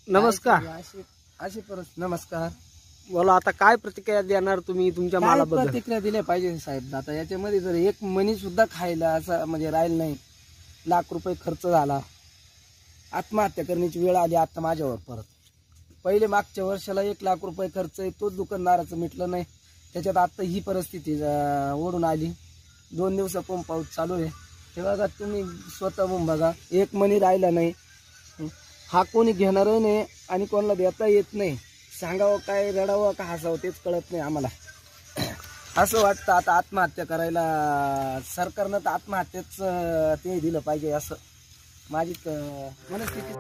नमस्कार. अशी नमस्कार. बोला, आता काय प्रतिक्रिया देणार तुम्ही तुमच्या मालाबद्दल? प्रतिक्रिया दिल्या पाहिजे साहेब. आता याच्यामध्ये जर एक मनी सुद्धा खायला असं म्हणजे राहील नाही. लाख रुपये खर्च झाला, आत्महत्या करण्याची वेळ आली आता माझ्यावर परत. पहिले मागच्या वर्षाला 1 लाख रुपये खर्च आहे, तोच दुकानदाराचं मिटलं नाही. त्याच्यात आता ही परिस्थिती ओढून आली. 2 दिवसापासून पाऊस चालू आहे. हे बघा, तुम्ही स्वतः बघा, एक मनी राहिला नाही. हा कोणी घेणारही नाही आणि कोणाला देता येत नाही. सांगावं काय, रडावं का हसावं तेच कळत नाही आम्हाला. असं वाटतं आता आत्महत्या करायला सरकारनं तर आत्महत्येच ते दिलं पाहिजे असं माझी मनस्थिती.